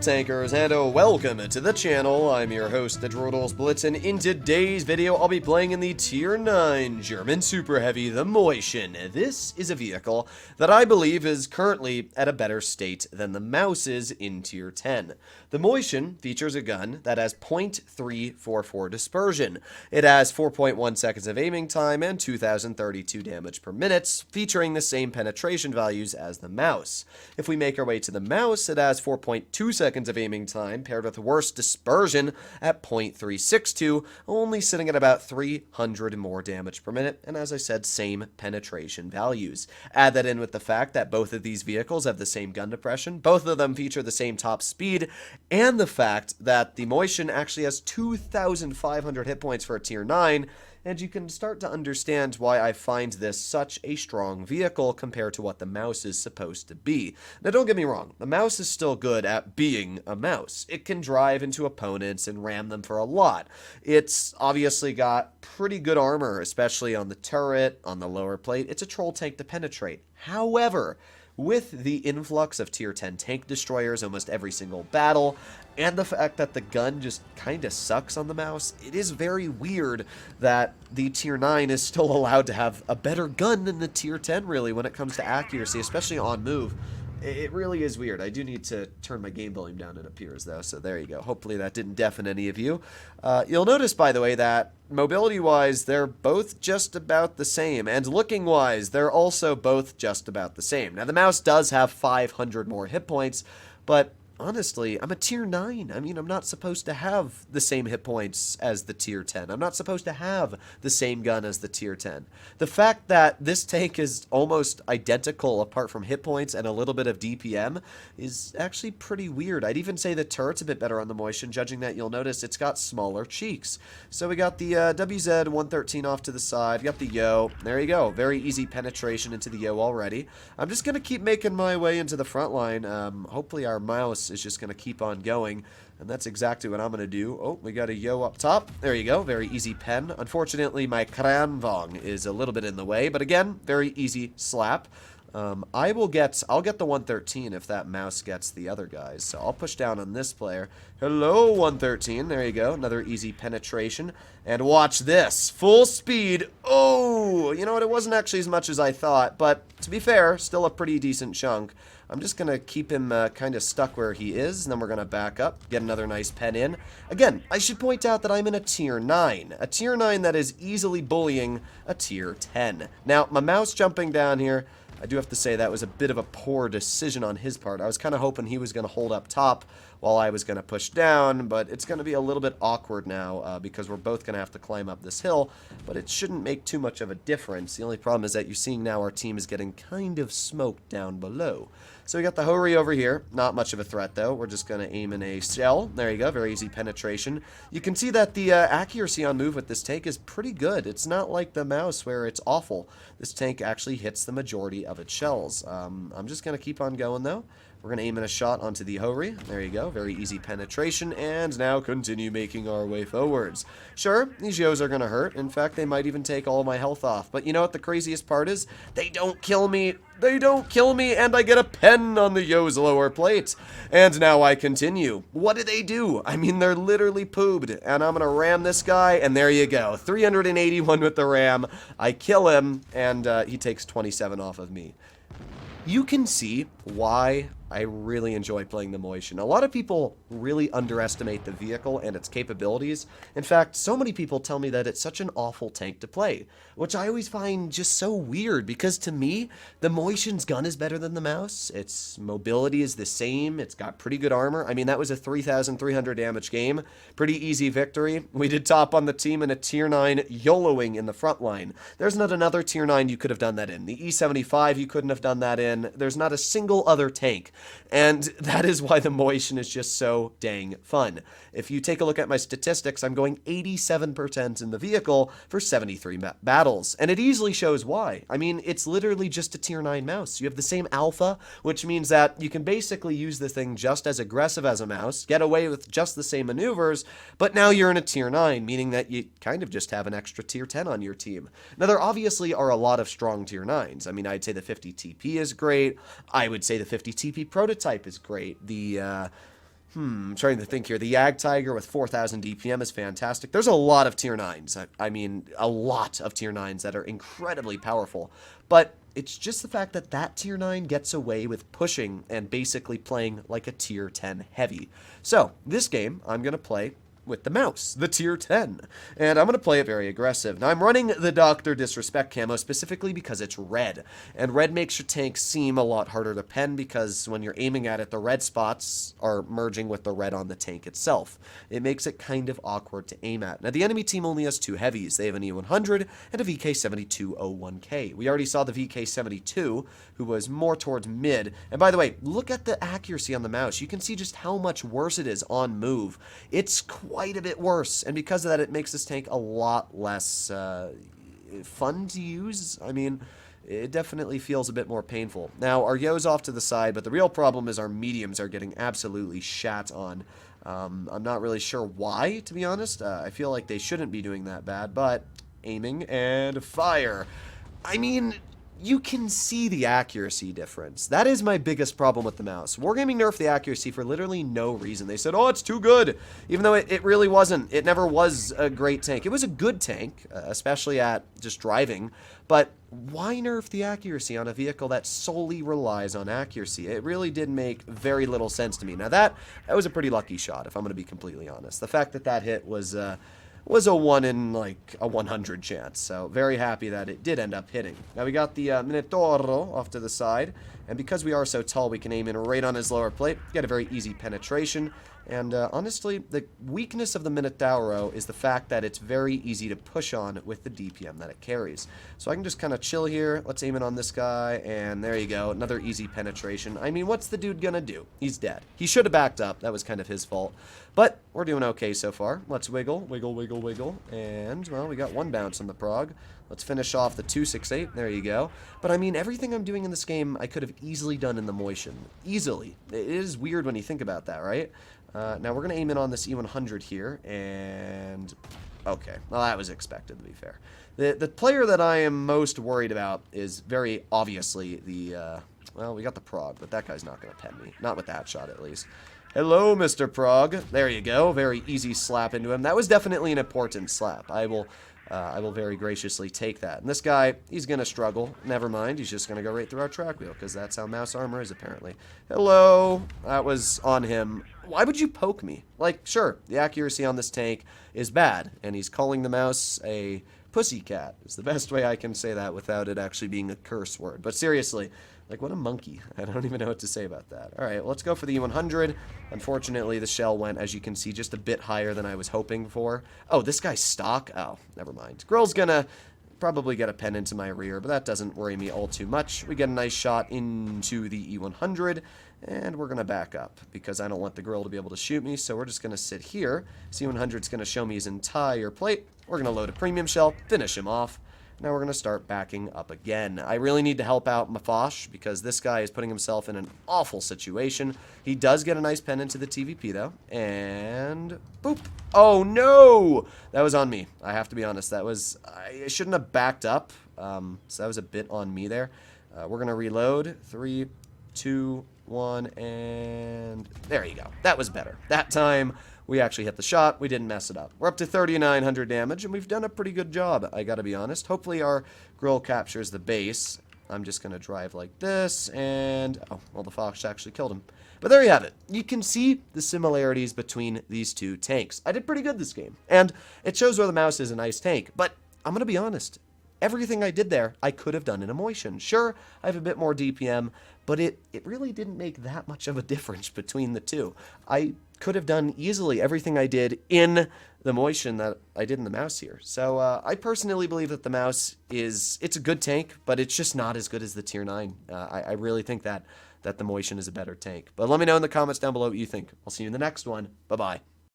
tankers, and welcome to the channel. I'm your host, the Droidals Blitz, and in today's video, I'll be playing in the Tier 9 German Super Heavy, the Motion. This is a vehicle that I believe is currently at a better state than the Maus is in Tier 10. The Motion features a gun that has .344 dispersion. It has 4.1 seconds of aiming time and 2032 damage per minute, featuring the same penetration values as the Maus. If we make our way to the Maus, it has 4.2 seconds of aiming time, paired with worse dispersion at .362, only sitting at about 300 more damage per minute, and as I said, same penetration values. Add that in with the fact that both of these vehicles have the same gun depression, both of them feature the same top speed, and the fact that the Motion actually has 2,500 hit points for a Tier 9, and you can start to understand why I find this such a strong vehicle compared to what the Maus is supposed to be. Now don't get me wrong, the Maus is still good at being a Maus. It can drive into opponents and ram them for a lot. It's obviously got pretty good armor, especially on the turret, on the lower plate. It's a troll tank to penetrate. However, with the influx of Tier 10 tank destroyers almost every single battle, and the fact that the gun just kinda sucks on the Maus, it is very weird that the Tier 9 is still allowed to have a better gun than the Tier 10, really, when it comes to accuracy, especially on move. It really is weird. I do need to turn my game volume down, it appears, though, so there you go. Hopefully that didn't deafen any of you. You'll notice, by the way, that mobility-wise, they're both just about the same, and looking-wise, they're also both just about the same. Now, the Maus does have 500 more hit points, but honestly, I'm a Tier 9. I mean, I'm not supposed to have the same hit points as the Tier 10. I'm not supposed to have the same gun as the Tier 10. The fact that this tank is almost identical apart from hit points and a little bit of DPM is actually pretty weird. I'd even say the turret's a bit better on the Motion, judging that you'll notice it's got smaller cheeks. So we got the WZ-113 off to the side. We got the Yo. There you go. Very easy penetration into the Yo already. I'm just going to keep making my way into the front line. Hopefully our Maus is just going to keep on going, and that's exactly what I'm going to do. Oh, we got a Yo up top. There you go. Very easy pen. Unfortunately, my Kranvong is a little bit in the way, but again, very easy slap. I'll get the 113 if that Maus gets the other guys, so I'll push down on this player. Hello, 113. There you go. Another easy penetration. And watch this. Full speed. Oh, you know what? It wasn't actually as much as I thought, but to be fair, still a pretty decent chunk. I'm just going to keep him kind of stuck where he is, and then we're going to back up, get another nice pen in. Again, I should point out that I'm in a Tier 9. A Tier 9 that is easily bullying a Tier 10. Now, my Maus jumping down here, I do have to say that was a bit of a poor decision on his part. I was kind of hoping he was going to hold up top while I was going to push down, but it's going to be a little bit awkward now because we're both going to have to climb up this hill, but it shouldn't make too much of a difference. The only problem is that you're seeing now our team is getting kind of smoked down below. So we got the Hori over here. Not much of a threat, though. We're just going to aim in a shell. There you go. Very easy penetration. You can see that the accuracy on move with this tank is pretty good. It's not like the Maus where it's awful. This tank actually hits the majority of its shells. I'm just going to keep on going, though. We're going to aim in a shot onto the Hori. There you go. Very easy penetration. And now continue making our way forwards. Sure, these Yos are going to hurt. In fact, they might even take all my health off. But you know what the craziest part is? They don't kill me. They don't kill me, and I get a pen on the Yo's lower plate. And now I continue. What do they do? I mean, they're literally pooped. And I'm going to ram this guy, and there you go. 381 with the ram. I kill him, and he takes 27 off of me. You can see why I really enjoy playing the Motion. A lot of people really underestimate the vehicle and its capabilities. In fact, so many people tell me that it's such an awful tank to play, which I always find just so weird because to me, the Motion's gun is better than the Maus. Its mobility is the same. It's got pretty good armor. I mean, that was a 3,300 damage game. Pretty easy victory. We did top on the team in a Tier 9 YOLOing in the front line. There's not another Tier 9 you could have done that in. The E75 you couldn't have done that in. There's not a single other tank. And that is why the Motion is just so dang fun. If you take a look at my statistics, I'm going 87% in the vehicle for 73 battles. And it easily shows why. I mean, it's literally just a Tier 9 Maus. You have the same alpha, which means that you can basically use the thing just as aggressive as a Maus, get away with just the same maneuvers, but now you're in a Tier 9, meaning that you kind of just have an extra Tier 10 on your team. Now, there obviously are a lot of strong Tier 9s. I mean, I'd say the 50 TP is great. I would say the 50 TP prototype is great. The I'm trying to think here. The Yag Tiger with 4,000 DPM is fantastic. There's a lot of tier 9s. I mean, a lot of tier 9s that are incredibly powerful. But it's just the fact that that tier 9 gets away with pushing and basically playing like a tier 10 heavy. So, this game, I'm going to play with the mouse, the tier 10. And I'm going to play it very aggressive. Now, I'm running the Dr. Disrespect camo specifically because it's red. And red makes your tank seem a lot harder to pen because when you're aiming at it, the red spots are merging with the red on the tank itself. It makes it kind of awkward to aim at. Now, the enemy team only has 2 heavies. They have an E100 and a VK7201K. We already saw the VK72, who was more towards mid. And by the way, look at the accuracy on the mouse. You can see just how much worse it is on move. It's quite a bit worse, and because of that, it makes this tank a lot less fun to use. I mean, it definitely feels a bit more painful. Now, our Yo's off to the side, but the real problem is our mediums are getting absolutely shat on. I'm not really sure why, to be honest. I feel like they shouldn't be doing that bad, but aiming and fire. I mean, you can see the accuracy difference. That is my biggest problem with the mouse. Wargaming nerfed the accuracy for literally no reason. They said, oh, it's too good, even though it really wasn't. It never was a great tank. It was a good tank, especially at just driving, but why nerf the accuracy on a vehicle that solely relies on accuracy? It really did make very little sense to me. Now, that was a pretty lucky shot, if I'm going to be completely honest. The fact that that hit was a 1 in, like, a 100 chance. So, very happy that it did end up hitting. Now, we got the Minotauro off to the side. And because we are so tall, we can aim in right on his lower plate. Get a very easy penetration. And, honestly, the weakness of the Minotauro is the fact that it's very easy to push on with the DPM that it carries. So, I can just kind of chill here. Let's aim in on this guy. And there you go. Another easy penetration. I mean, what's the dude gonna do? He's dead. He should have backed up. That was kind of his fault. But we're doing okay so far. Let's wiggle, wiggle, wiggle, wiggle. And, well, we got 1 bounce on the prog. Let's finish off the 268. There you go. But, I mean, everything I'm doing in this game, I could have easily done in the Motion. Easily. It is weird when you think about that, right? Now, we're going to aim in on this E100 here. And, okay. Well, that was expected, to be fair. The player that I am most worried about is very obviously the, well, we got the prog, but that guy's not going to pen me. Not with that shot, at least. Hello, Mr. Prog. There you go. Very easy slap into him. That was definitely an important slap. I will very graciously take that. And this guy, he's going to struggle. Never mind. He's just going to go right through our track wheel, because that's how mouse armor is, apparently. Hello. That was on him. Why would you poke me? Like, sure, the accuracy on this tank is bad, and he's calling the mouse a pussycat. Is the best way I can say that without it actually being a curse word. But seriously, like, what a monkey. I don't even know what to say about that. All right, let's go for the E100. Unfortunately, the shell went, as you can see, just a bit higher than I was hoping for. Oh, this guy's stock? Oh, never mind. Grill's gonna probably get a pen into my rear, but that doesn't worry me all too much. We get a nice shot into the E100, and we're gonna back up, because I don't want the grill to be able to shoot me, so we're just gonna sit here. E100's gonna show me his entire plate. We're gonna load a premium shell, finish him off. Now we're going to start backing up again. I really need to help out Mafosh because this guy is putting himself in an awful situation. He does get a nice pen into the TVP though. And boop. Oh no! That was on me. I have to be honest. That was, I shouldn't have backed up. So that was a bit on me there. We're going to reload. 3, 2, 1, and there you go. That was better. That time we actually hit the shot. We didn't mess it up. We're up to 3,900 damage, and we've done a pretty good job, I gotta be honest. Hopefully our grill captures the base. I'm just gonna drive like this, and oh, well, the Fox actually killed him. But there you have it. You can see the similarities between these two tanks. I did pretty good this game, and it shows where the mouse is a nice tank, but I'm gonna be honest. Everything I did there, I could have done in a Motion. Sure, I have a bit more DPM, but it really didn't make that much of a difference between the two. I could have done easily everything I did in the Motion that I did in the mouse here. So I personally believe that the mouse it's a good tank, but it's just not as good as the tier 9. I really think that the Motion is a better tank. But let me know in the comments down below what you think. I'll see you in the next one. Bye-bye.